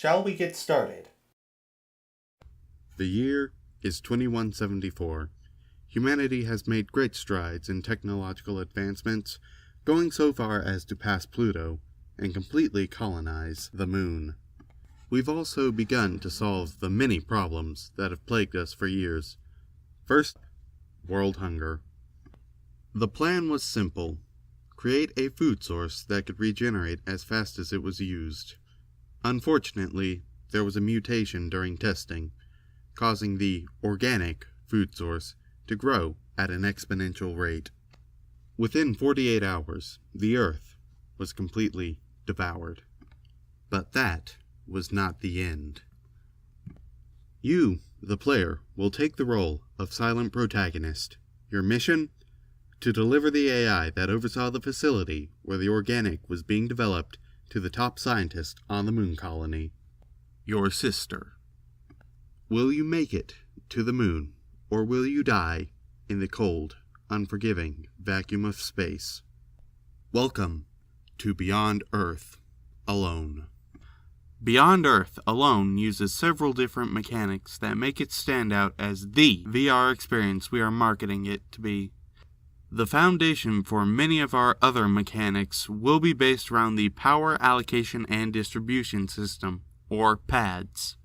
Shall we get started? The year is 2174. Humanity has made great strides in technological advancements, going so far as to pass Pluto and completely colonize the moon. We've also begun to solve the many problems that have plagued us for years. First, world hunger. The plan was simple. Create a food source that could regenerate as fast as it was used. Unfortunately, there was a mutation during testing, causing the organic food source to grow at an exponential rate. Within 48 hours, the Earth was completely devoured. But that was not the end. You, the player, will take the role of silent protagonist. Your mission? To deliver the AI that oversaw the facility where the organic was being developed to the top scientist on the moon colony, your sister. Will you make it to the moon, or will you die in the cold, unforgiving vacuum of space? Welcome to Beyond Earth Alone. Beyond Earth Alone uses several different mechanics that make it stand out as the VR experience we are marketing it to be. The foundation for many of our other mechanics will be based around the Power Allocation and Distribution System, or PADS.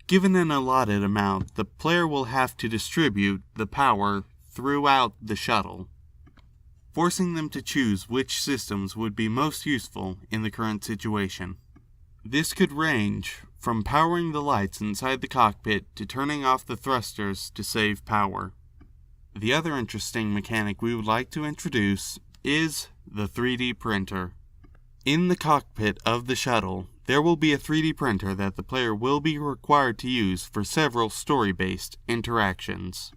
Given an allotted amount, the player will have to distribute the power throughout the shuttle, forcing them to choose which systems would be most useful in the current situation. This could range from powering the lights inside the cockpit to turning off the thrusters to save power. The other interesting mechanic we would like to introduce is the 3D printer. In the cockpit of the shuttle, there will be a 3D printer that the player will be required to use for several story-based interactions.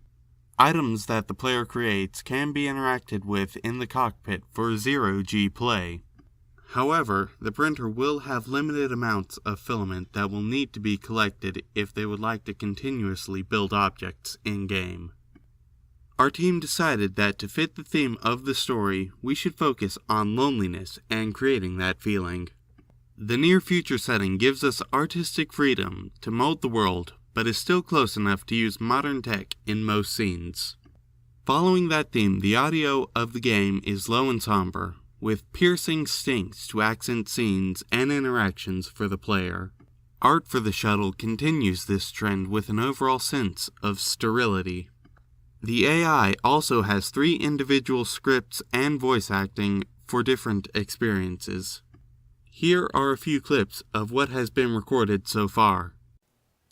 Items that the player creates can be interacted with in the cockpit for zero-G play. However, the printer will have limited amounts of filament that will need to be collected if they would like to continuously build objects in-game. Our team decided that to fit the theme of the story, we should focus on loneliness and creating that feeling. The near future setting gives us artistic freedom to mold the world, but is still close enough to use modern tech in most scenes. Following that theme, the audio of the game is low and somber, with piercing stings to accent scenes and interactions for the player. Art for the shuttle continues this trend with an overall sense of sterility. The AI also has 3 individual scripts and voice acting for different experiences. Here are a few clips of what has been recorded so far.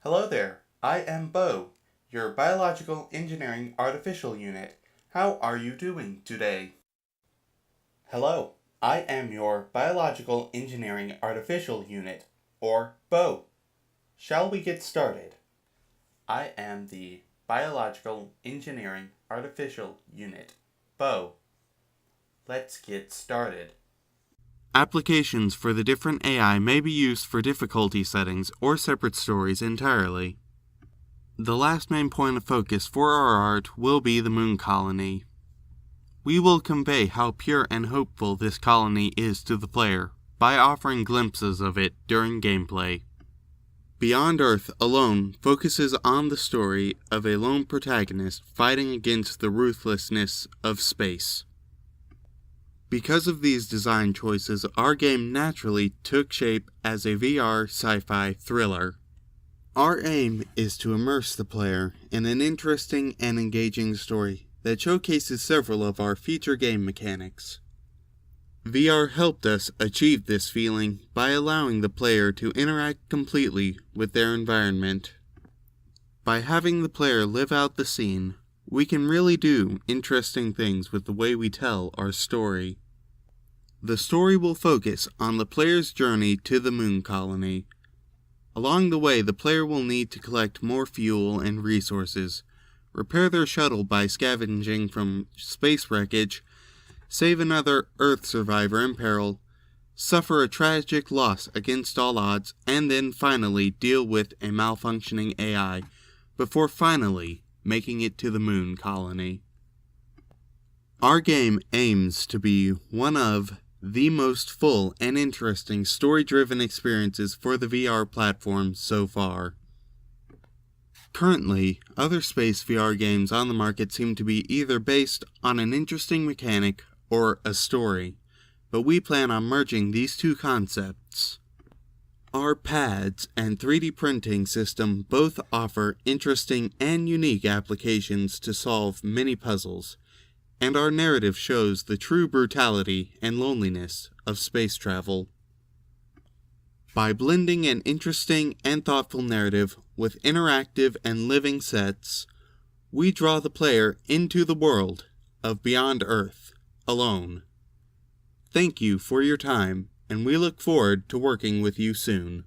Hello there, I am Bo, your Biological Engineering Artificial Unit. How are you doing today? Hello, I am your Biological Engineering Artificial Unit, or BO. Shall we get started? I am the Biological Engineering Artificial Unit, BO. Let's get started. Applications for the different AI may be used for difficulty settings or separate stories entirely. The last main point of focus for our art will be the moon colony. We will convey how pure and hopeful this colony is to the player by offering glimpses of it during gameplay. Beyond Earth Alone focuses on the story of a lone protagonist fighting against the ruthlessness of space. Because of these design choices, our game naturally took shape as a VR sci-fi thriller. Our aim is to immerse the player in an interesting and engaging story that showcases several of our feature game mechanics. VR helped us achieve this feeling by allowing the player to interact completely with their environment. By having the player live out the scene, we can really do interesting things with the way we tell our story. The story will focus on the player's journey to the moon colony. Along the way, the player will need to collect more fuel and resources, repair their shuttle by scavenging from space wreckage, save another Earth survivor in peril, suffer a tragic loss against all odds, and then finally deal with a malfunctioning AI before finally making it to the moon colony. Our game aims to be one of the most full and interesting story-driven experiences for the VR platform so far. Currently, other space VR games on the market seem to be either based on an interesting mechanic or a story, but we plan on merging these two concepts. Our pads and 3D printing system both offer interesting and unique applications to solve many puzzles, and our narrative shows the true brutality and loneliness of space travel. By blending an interesting and thoughtful narrative with interactive and living sets, we draw the player into the world of Beyond Earth alone. Thank you for your time, and we look forward to working with you soon.